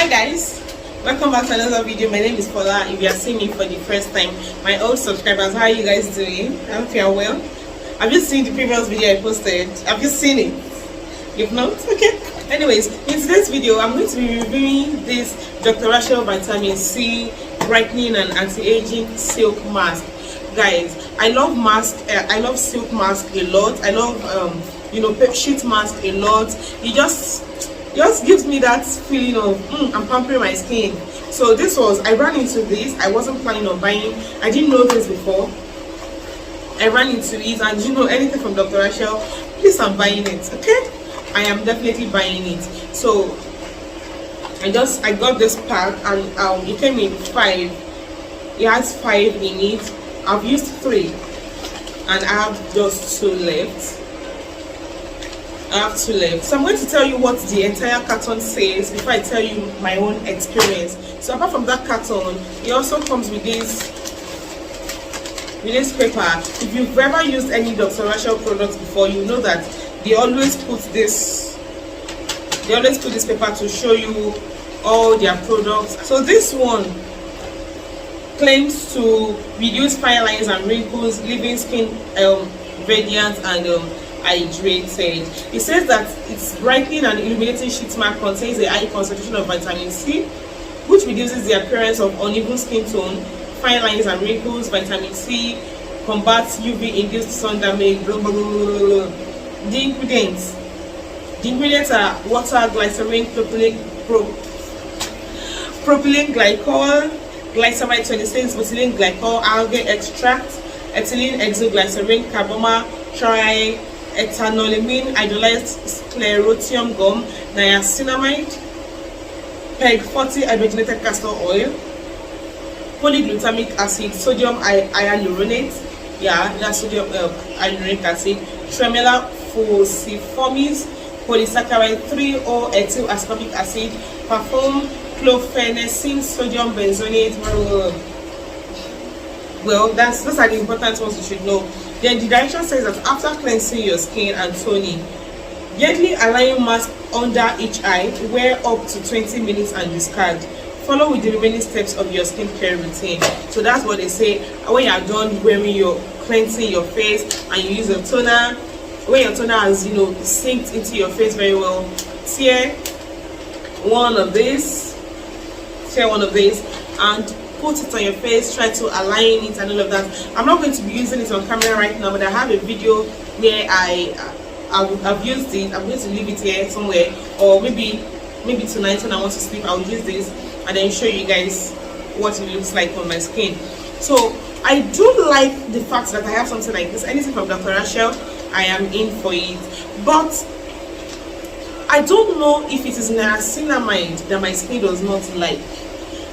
Hi guys, welcome back to another video. My name is Paula. If you are seeing me for the first time, my old subscribers, how are you guys doing? I hope you are well. Have you seen the previous video I posted? Have you seen it? If not, okay. Anyways, in today's video I'm going to be reviewing this Dr Rashel Vit.C brightening and anti-aging silk mask. Guys, I love mask. I love silk mask a lot. I love sheet mask a lot. It just gives me that feeling of I'm pampering my skin. So I ran into this. I wasn't planning on buying. I didn't know this before. I ran into it, and anything from Dr Rashel, please, I'm buying it. Okay, I am definitely buying it. So I got this pack, and it came in 5. It has 5 in it. I've used 3 and I have just 2 left. So I'm going to tell you what the entire carton says before I tell you my own experience. So apart from that carton, it also comes with this paper. If you've ever used any Dr Rashel products before, you know that they always put this paper to show you all their products. So this one claims to reduce fine lines and wrinkles, leaving skin radiant and hydrated. It says that its brightening and illuminating sheet mask contains a high concentration of vitamin C, which reduces the appearance of uneven skin tone, fine lines and wrinkles. Vitamin C combats UV-induced sun damage. Blah, blah, blah, blah, blah. The ingredients are water, glycerin, propylene glycol, glycamide 26, methylene glycol, algae extract, ethylene exoglycerin, carbama, triethanolamine, hydrolyzed sclerotium gum, niacinamide, PEG 40 hydrogenated castor oil, polyglutamic acid, sodium hyaluronate, that's sodium hyaluronic acid, tremella falciformis, polysaccharide, 3-O-ethyl ascorbic acid, perfume, clofenicin, sodium benzoate. Well, those are the important ones you should know. Then the direction says that after cleansing your skin and toning, gently align mask under each eye, wear up to 20 minutes and discard. Follow with the remaining steps of your skincare routine. So that's what they say when you are done cleansing your face and you use a toner. When your toner has sinked into your face very well, tear one of these and put it on your face. Try to align it and all of that. I'm not going to be using it on camera right now, but I have a video where I've used it. I'm going to leave it here somewhere, or maybe tonight when I want to sleep, I'll use this and then show you guys what it looks like on my skin. So I do like the fact that I have something like this. Anything from Dr Rashel, I am in for it. But I don't know if it is niacinamide that my skin does not like,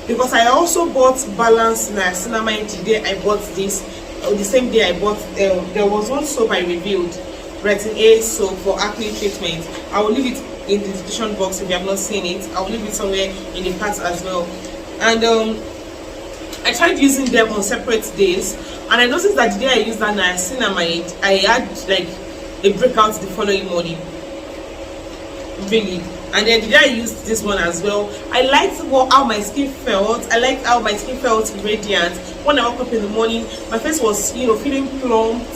because I also bought balanced niacinamide the day I bought this, or the same day I bought there was one soap I reviewed, Retinol soap for acne treatment. I will leave it in the description box if you have not seen it. I will leave it somewhere in the cards as well. And I tried using them on separate days, and I noticed that the day I used that niacinamide, I had like a breakout the following morning, really. And then the day I used this one as well, I liked how my skin felt. I liked how my skin felt radiant. When I woke up in the morning, my face was feeling plump,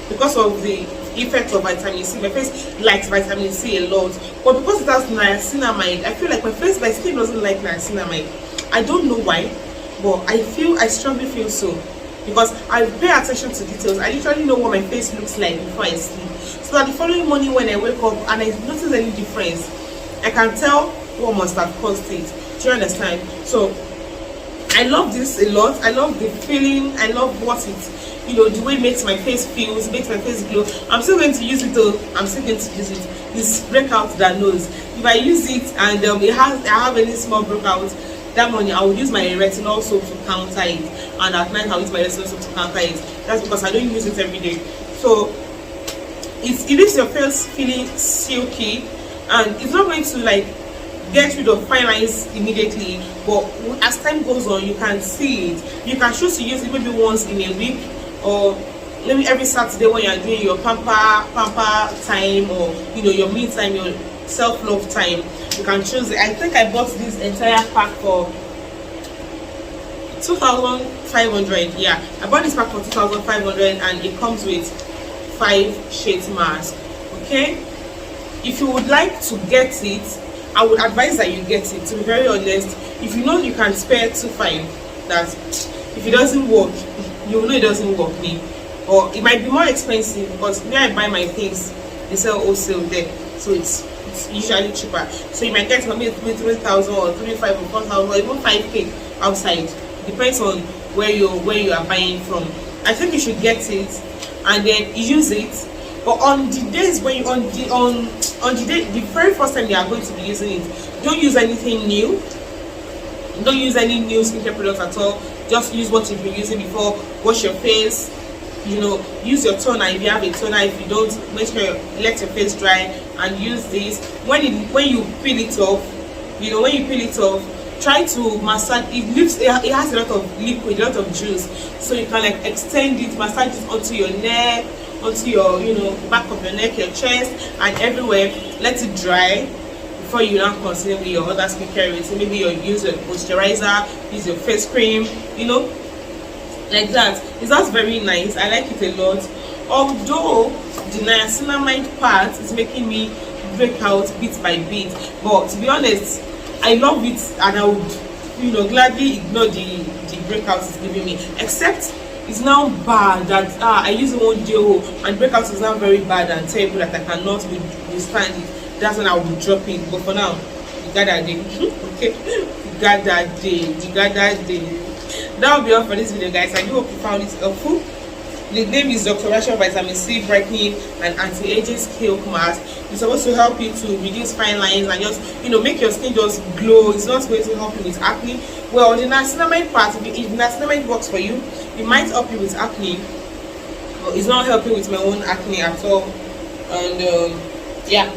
because of the effect of vitamin C. My face likes vitamin C a lot, but because it has niacinamide, I feel like my skin doesn't like niacinamide. I don't know why, but I strongly feel so, because I pay attention to details. I literally know what my face looks like before I sleep, so that the following morning when I wake up and I notice any difference, I can tell what must have caused it. Do you understand? So I love this a lot. I love the feeling. I love what it, the way it makes my face feel. It makes my face glow. I'm still going to use it though. This breakout that knows. If I use it and I have any small breakout, that morning I will use my retinol soap to counter it, and at night I'll use my retinol soap to counter it. That's because I don't use it every day. So it leaves your face feeling silky, and it's not going to get rid of fine lines immediately, but as time goes on you can see it. You can choose to use it maybe once in a week, or maybe every Saturday when you're doing your pamper time, or your me time, your self-love time. you can choose it. I think I bought this entire pack for 2,500. Yeah, I bought this pack for 2,500 and it comes with 5 shades mask. Okay, if you would like to get it, I would advise that you get it, to be very honest. If you know you can spare 2,500, that if it doesn't work, you know it doesn't work me. Or it might be more expensive, because where I buy my things, they sell wholesale there, so it's usually cheaper. So you might get maybe 3,000 or 3,500 or 4,000 or even 5K outside. Depends on where you are buying from. I think you should get it and then use it. But on the days when you the very first time you are going to be using it, don't use anything new. Don't use any new skincare products at all. Just use what you've been using before. Wash your face. You know, use your toner if you have a toner. If you don't, make sure you let your face dry and use this. When you peel it off, you know, when you peel it off, try to massage it. It has a lot of liquid, a lot of juice, so you can like extend it, massage it onto your neck, onto your, you know, back of your neck, your chest, and everywhere. Let it dry before you now continue with your other skincare routine. Maybe you use a moisturizer, use your face cream, you know, like that. It's just very nice. I like it a lot. Although the niacinamide part is making me break out bit by bit, but to be honest, I love it, and I would, you know, gladly ignore the breakouts it's giving me. Except it's now bad that I use one deal and breakouts is now very bad and terrible that I cannot withstand it. That's when I will be dropping. But for now, you got that day. Okay, you got that day. You got that day. That will be all for this video, guys. I do hope you found it helpful. The name is Dr Rashel Vit.C brightening and anti-aging silk mask. It's supposed to help you to reduce fine lines and just, you know, make your skin just glow. It's not going to help you with acne. Well, the niacinamide part, if the niacinamide works for you, it might help you with acne, but it's not helping with my own acne at all. And yeah,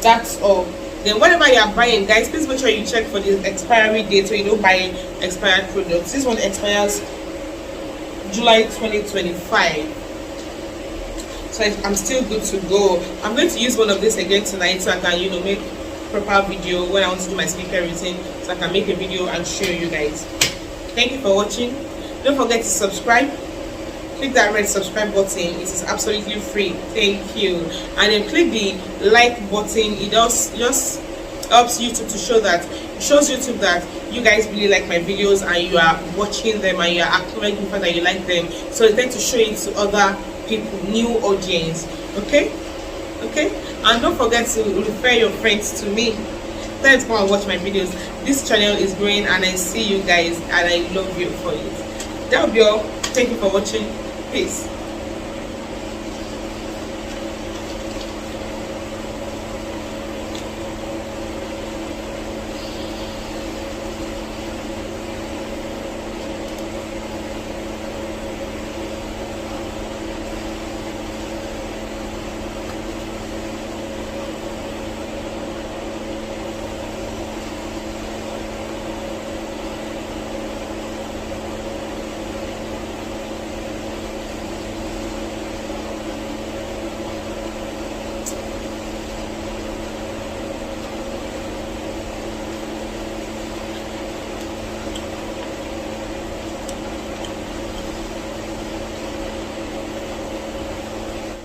that's all. Then whatever you are buying, guys, please make sure you check for the expiry date so you don't buy expired products. This one expires July 2025, so I'm still good to go. I'm going to use one of this again tonight so I can, you know, make proper video when I want to do my skincare routine, so I can make a video and show you guys. Thank you for watching. Don't forget to subscribe. Click that red subscribe button. It is absolutely free. Thank you. And then click the like button. It just helps YouTube to show that, it shows YouTube that you guys really like my videos and you are watching them and you are acknowledging the fact that you like them. So it's going to show it to other people, new audience. Okay? And don't forget to refer your friends to me. Tell them to come and watch my videos. This channel is growing and I see you guys and I love you for it. That'll be all. Thank you for watching. Peace.